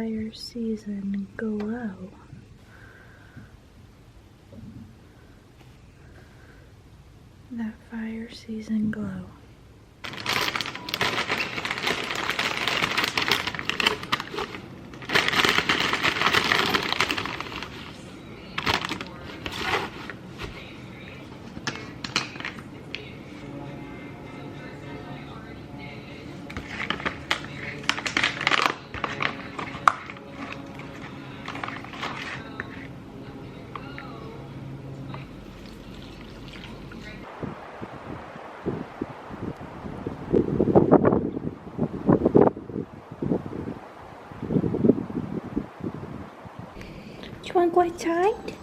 fire season glow. That fire season glow. You want to go outside?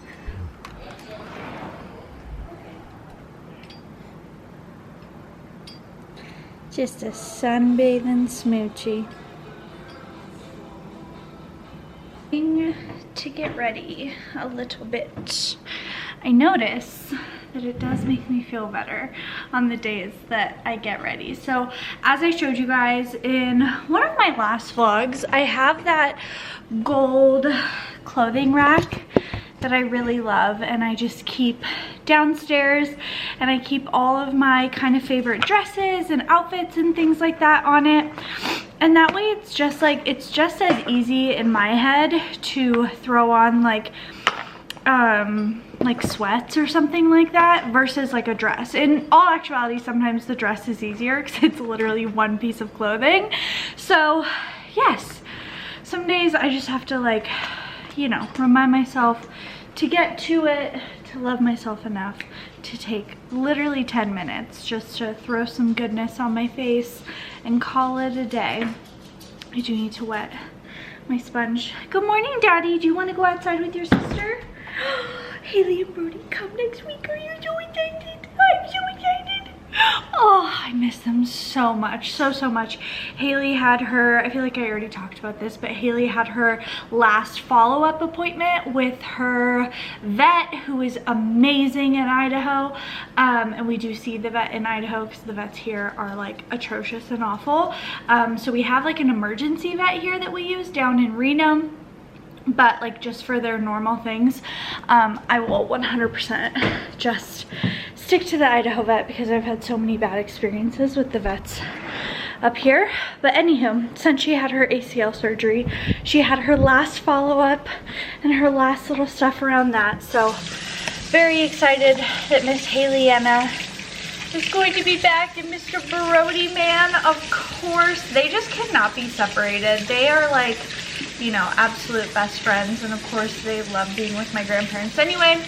Just a sunbathing smoochie. To get ready a little bit. I notice that it does make me feel better on the days that I get ready. So as I showed you guys in one of my last vlogs, I have that gold clothing rack that I really love, and I just keep downstairs, and I keep all of my kind of favorite dresses and outfits and things like that on it. And that way it's just as easy in my head to throw on like sweats or something like that versus like a dress. In all actuality, sometimes the dress is easier because it's literally one piece of clothing. So yes, some days I just have to, like, you know, remind myself to get to it, to love myself enough to take literally 10 minutes just to throw some goodness on my face and call it a day. I do need to wet my sponge. Good morning, Daddy. Do you want to go outside with your sister? Haley and Brody come next week. Are you so excited? I'm so excited. Oh, I miss them so much, so much. Haley had her, I feel like I already talked about this, but Haley had her last follow-up appointment with her vet, who is amazing in Idaho. And we do see the vet in Idaho because the vets here are like atrocious and awful. So we have like an emergency vet here that we use down in Reno. But like just for their normal things, I will 100% just stick to the Idaho vet because I've had so many bad experiences with the vets up here. But anywho, since she had her ACL surgery, she had her last follow-up and her last little stuff around that. So very excited that Miss Haley Anna is going to be back, and Mr. Brody man, of course. They just cannot be separated. They are like, you know, absolute best friends, and of course they love being with my grandparents anyway.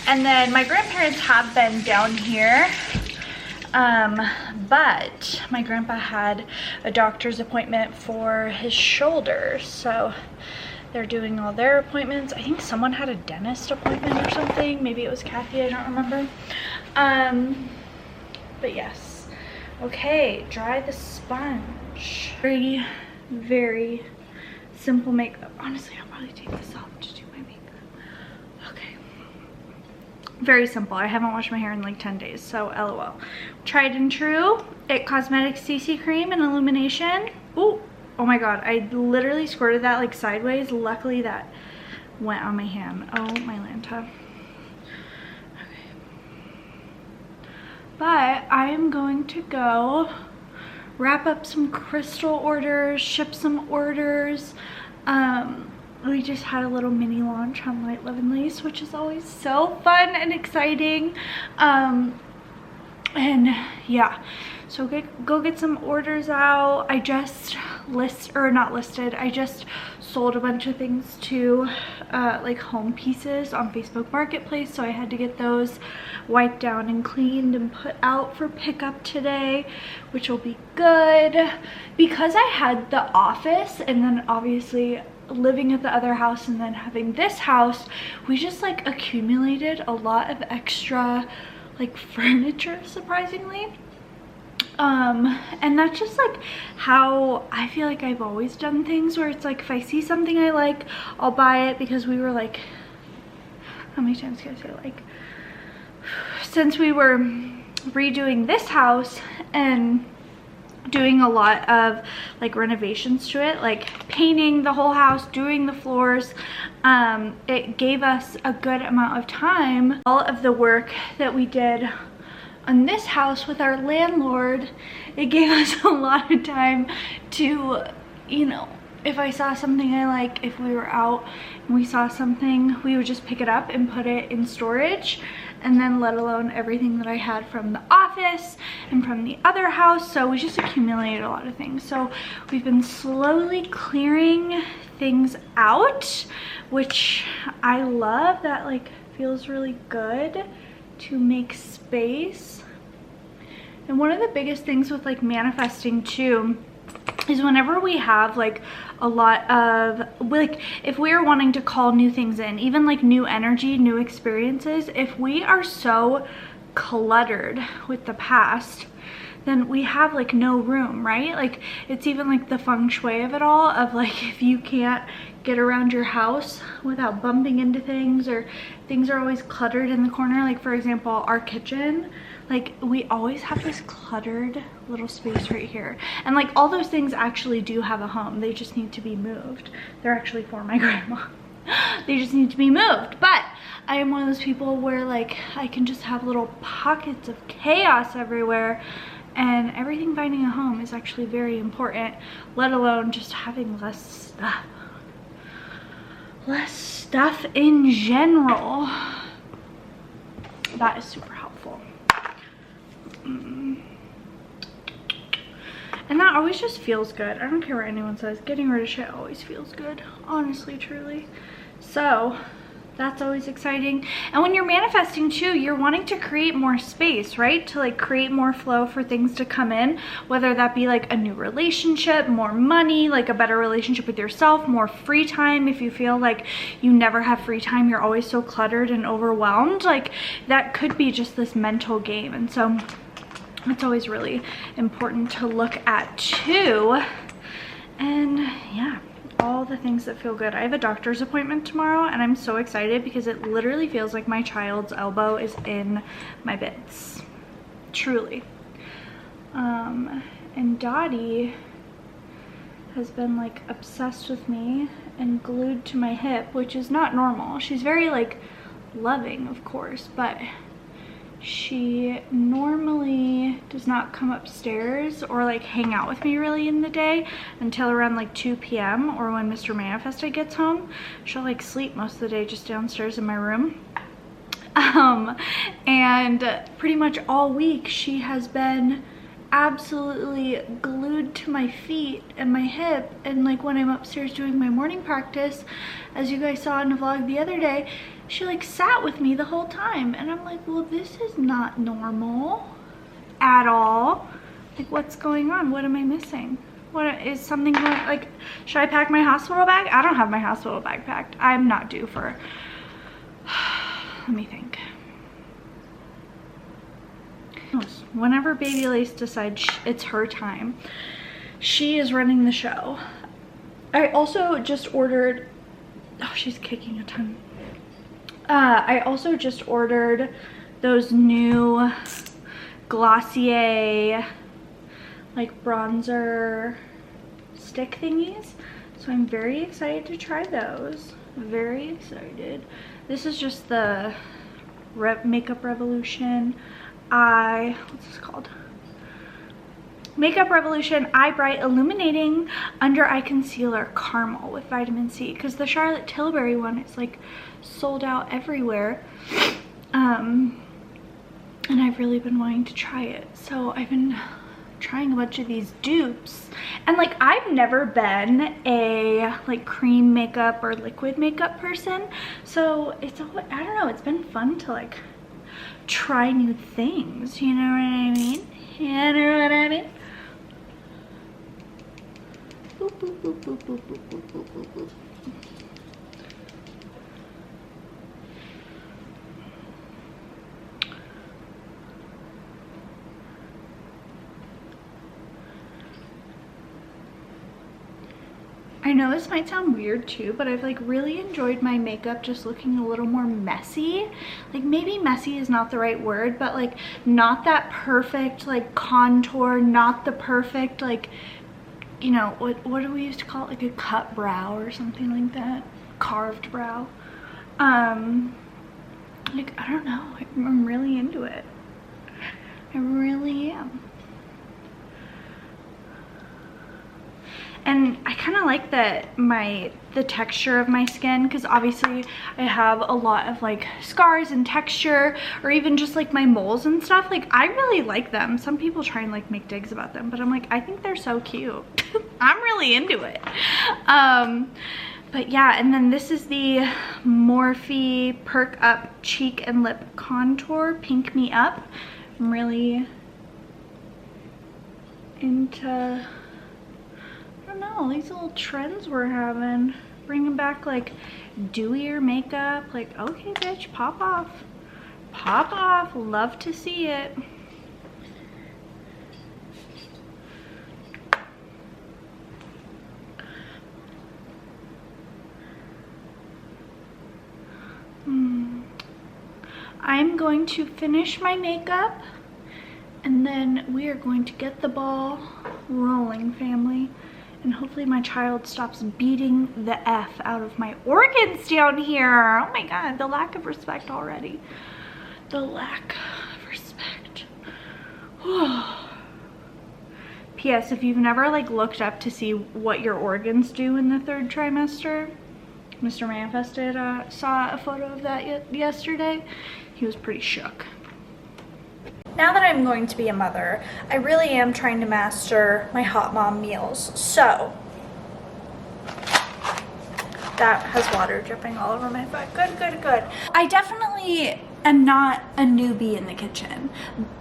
And then my grandparents have been down here, but my grandpa had a doctor's appointment for his shoulder, so they're doing all their appointments. I think someone had a dentist appointment or something. Maybe it was Kathy, I don't remember. But yes. Okay, dry the sponge. Very, very simple makeup. Honestly, I'll probably take this off to do my makeup. Okay. Very simple. I haven't washed my hair in like 10 days, so LOL. Tried and true. It Cosmetics CC cream and illumination. Ooh, oh my god. I literally squirted that like sideways. Luckily that went on my hand. Oh my Lanta. But I am going to go wrap up some crystal orders, ship some orders. We just had a little mini launch on Light, Love, and Lace, which is always so fun and exciting. And yeah, so go get some orders out. I just I just sold a bunch of things to like home pieces on Facebook Marketplace, so I had to get those wiped down and cleaned and put out for pickup today, which will be good. Because I had the office and then obviously living at the other house and then having this house, we just like accumulated a lot of extra like furniture, surprisingly. And that's just like how I feel like I've always done things, where it's like if I see something I like, I'll buy it. Because we were like, how many times can I say, like, since we were redoing this house and doing a lot of like renovations to it, like painting the whole house, doing the floors. It gave us a good amount of time. All of the work that we did on this house with our landlord, it gave us a lot of time to, you know, if I saw something I like, if we were out and we saw something, we would just pick it up and put it in storage. And then let alone everything that I had from the office and from the other house. So we just accumulated a lot of things. So we've been slowly clearing things out, which I love. That like feels really good to make space. And one of the biggest things with like manifesting too is whenever we have like a lot of, like if we are wanting to call new things in, even like new energy, new experiences, if we are so cluttered with the past, then we have like no room, right? Like it's even like the feng shui of it all, of like if you can't get around your house without bumping into things, or things are always cluttered in the corner. Like for example, our kitchen, like we always have this cluttered little space right here. And like all those things actually do have a home. They just need to be moved. They're actually for my grandma. They just need to be moved. But I am one of those people where like I can just have little pockets of chaos everywhere, and everything finding a home is actually very important, let alone just having less stuff. Less stuff in general. That is super helpful. And that always just feels good. I don't care what anyone says. Getting rid of shit always feels good. Honestly, truly. So that's always exciting. And when you're manifesting too, you're wanting to create more space, right? To like create more flow for things to come in, whether that be like a new relationship, more money, like a better relationship with yourself, more free time. If you feel like you never have free time, you're always so cluttered and overwhelmed, like that could be just this mental game. And so it's always really important to look at too. And yeah, all the things that feel good. I have a doctor's appointment tomorrow and I'm so excited because it literally feels like my child's elbow is in my bits. Truly. And Dottie has been like obsessed with me and glued to my hip, which is not normal. She's very like loving, of course, but she normally does not come upstairs or like hang out with me really in the day until around like 2 p.m. or when Mr. Manifested gets home. She'll like sleep most of the day just downstairs in my room. And pretty much all week she has been absolutely glued to my feet and my hip. And like when I'm upstairs doing my morning practice, as you guys saw in the vlog the other day, she like sat with me the whole time. And I'm like, well, this is not normal at all. Like, what's going on? What am I missing? What is something going, like, should I pack my hospital bag? I don't have my hospital bag packed. I'm not due for, let me think. Whenever Baby Lace decides it's her time, she is running the show. I also just ordered, oh, she's kicking a ton. I also just ordered those new Glossier like bronzer stick thingies. So I'm very excited to try those. Very excited. This is just the Makeup Revolution what's this called? Makeup Revolution Eye Bright Illuminating Under Eye Concealer Caramel with vitamin C, because the Charlotte Tilbury one is like sold out everywhere. And I've really been wanting to try it. So I've been trying a bunch of these dupes, and like I've never been a like cream makeup or liquid makeup person, so it's all, I don't know, it's been fun to like try new things, you know what I mean? You know what I mean? Boop, boop, boop, boop, boop, boop, boop, boop, boop, boop. I know this might sound weird too, but I've like really enjoyed my makeup just looking a little more messy. Like maybe messy is not the right word, but like not that perfect like contour, not the perfect like, you know, what do we used to call it? Like a cut brow or something like that. Carved brow. Like, I don't know. I'm really into it. I really am. And I kind of like the texture of my skin, because obviously I have a lot of like scars and texture, or even just like my moles and stuff. Like I really like them. Some people try and like make digs about them, but I'm like, I think they're so cute. I'm really into it. But yeah, and then this is the Morphe Perk Up Cheek and Lip Contour Pink Me Up. I'm really into, I don't know, these little trends we're having. Bringing back like dewier makeup. Like, okay bitch, pop off. Pop off, love to see it. I'm going to finish my makeup and then we are going to get the ball rolling, family. And hopefully my child stops beating the F out of my organs down here. Oh my God, the lack of respect already. The lack of respect. P.S. If you've never like looked up to see what your organs do in the 3rd trimester, Mr. Manifested saw a photo of that yesterday. He was pretty shook. Now that I'm going to be a mother, I really am trying to master my hot mom meals. So, that has water dripping all over my foot. Good, good, good. I definitely am not a newbie in the kitchen.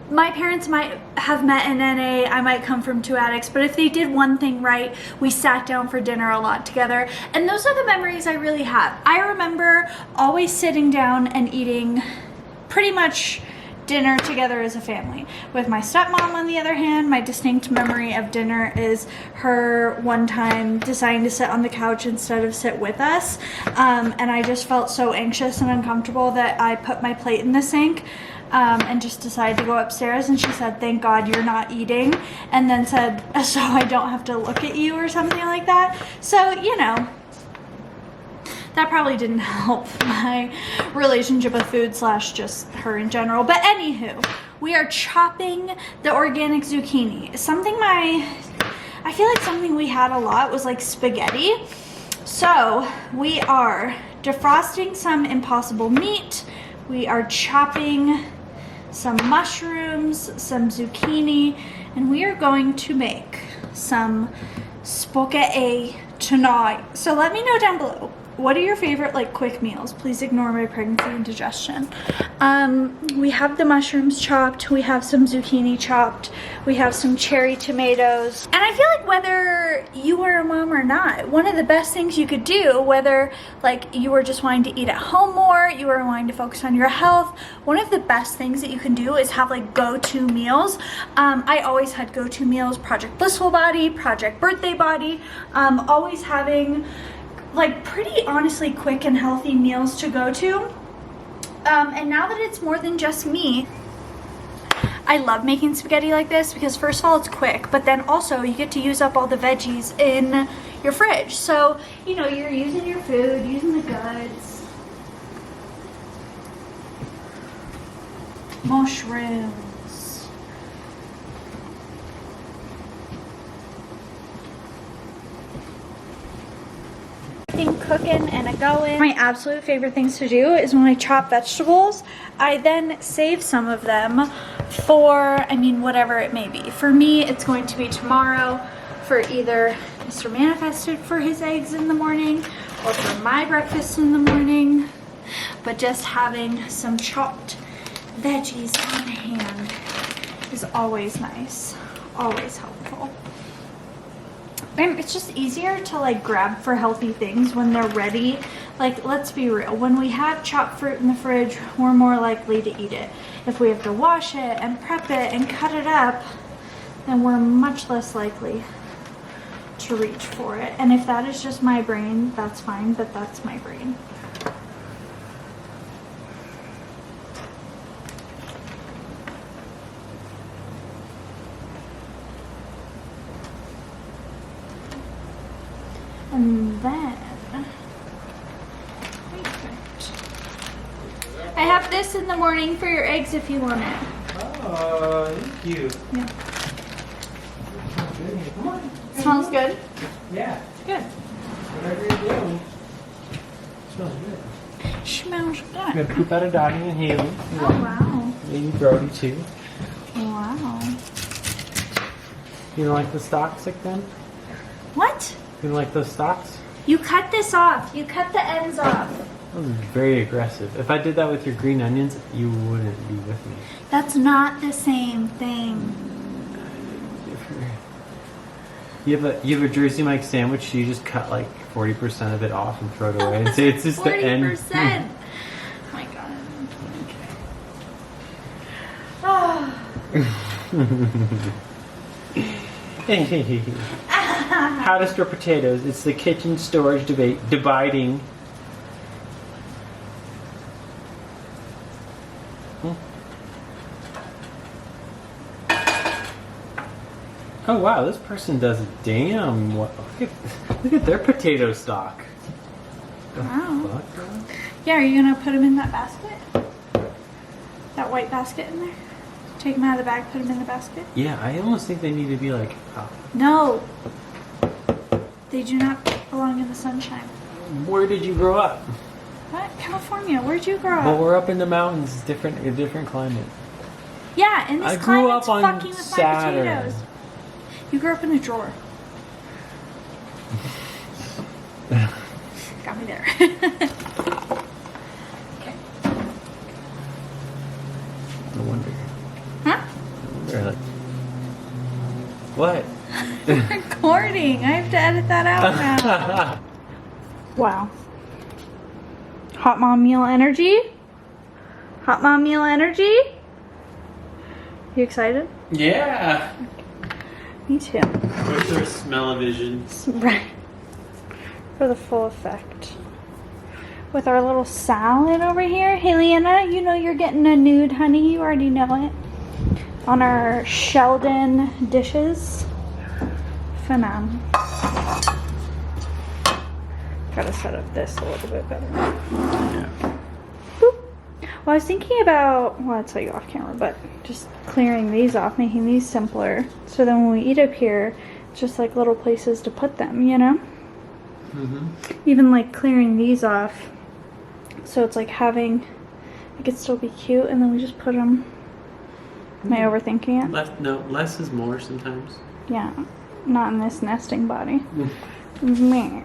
My parents might have met in NA, I might come from 2 addicts, but if they did one thing right, we sat down for dinner a lot together. And those are the memories I really have. I remember always sitting down and eating pretty much dinner together as a family. With my stepmom, on the other hand, my distinct memory of dinner is her one time deciding to sit on the couch instead of sit with us. And I just felt so anxious and uncomfortable that I put my plate in the sink and just decided to go upstairs, and she said, "Thank God you're not eating," and then said, "So I don't have to look at you," or something like that. So, you know, that probably didn't help my relationship with food / just her in general. But anywho, we are chopping the organic zucchini. I feel like something we had a lot was like spaghetti. So we are defrosting some Impossible meat. We are chopping some mushrooms, some zucchini, and we are going to make some spaghetti tonight. So let me know down below, what are your favorite like quick meals? Please ignore my pregnancy and digestion. We have the mushrooms chopped, we have some zucchini chopped, we have some cherry tomatoes. And I feel like whether you are a mom or not, one of the best things you could do, whether like you were just wanting to eat at home more, you were wanting to focus on your health, one of the best things that you can do is have like go-to meals. I always had go-to meals, Project Blissful Body, Project Birthday Body, always having like pretty honestly quick and healthy meals to go to. And now that it's more than just me, I love making spaghetti like this because first of all it's quick, but then also you get to use up all the veggies in your fridge. So, you know, you're using your food, using the goods. Mushrooms. Cooking and a going. My absolute favorite things to do is when I chop vegetables, I then save some of them for, I mean, whatever it may be. For me, it's going to be tomorrow for either Mr. Manifested for his eggs in the morning or for my breakfast in the morning. But just having some chopped veggies on hand is always nice, always helpful. And it's just easier to like grab for healthy things when they're ready. Like, let's be real, when we have chopped fruit in the fridge, we're more likely to eat it. If we have to wash it and prep it and cut it up, then we're much less likely to reach for it. And if that is just my brain, that's fine, but that's my brain. And then, I have this in the morning for your eggs if you want it. Oh, thank you. Yeah. Come on. Smells good? Yeah. Good. Whatever you're doing. Smells good. Smells I'm good. gonna poop out of Dottie and Haley. Oh, wow. Maybe Brody too. Wow. You don't like the stalks like them? What? You don't like those stalks? You cut this off. You cut the ends off. That was very aggressive. If I did that with your green onions, you wouldn't be with me. That's not the same thing. You have a Jersey Mike sandwich, you just cut like 40% of it off and throw it away and say it's just the end. 40%. Oh my god. Okay. Oh. How to store potatoes. It's the kitchen storage dividing. Oh wow, this person does damn well. Look at their potato stock. Wow. Yeah, are you gonna put them in that basket? That white basket in there? Take them out of the bag, put them in the basket? Yeah, I almost think they need to be like... No. They do not belong in the sunshine. Where did you grow up? What? California. Where'd you grow up? Well, we're up in the mountains. It's different, a different climate. Yeah, and this I grew climate's up on fucking with Saturn. my potatoes. You grew up in a drawer. Got me there. Okay. No wonder. Huh? No wonder, like... What? Recording. I have to edit that out now. Wow. Hot mom meal energy? Hot mom meal energy? You excited? Yeah. Me too. Where's our smell-o-vision? Right. For the full effect. With our little salad over here. Hey, Leanna, you know you're getting a nude, honey. You already know it. On our Sheldon dishes. Phenomenal. Gotta set up this a little bit better. Yeah. Boop. Well, I was thinking about, well, I'll tell you off camera, but just clearing these off, making these simpler. So then when we eat up here, it's just like little places to put them, you know? Mm-hmm. Even like clearing these off. So it's like having, it could still be cute, and then we just put them. Am I overthinking it? Less is more sometimes. Yeah. Not in this nesting body. Meh.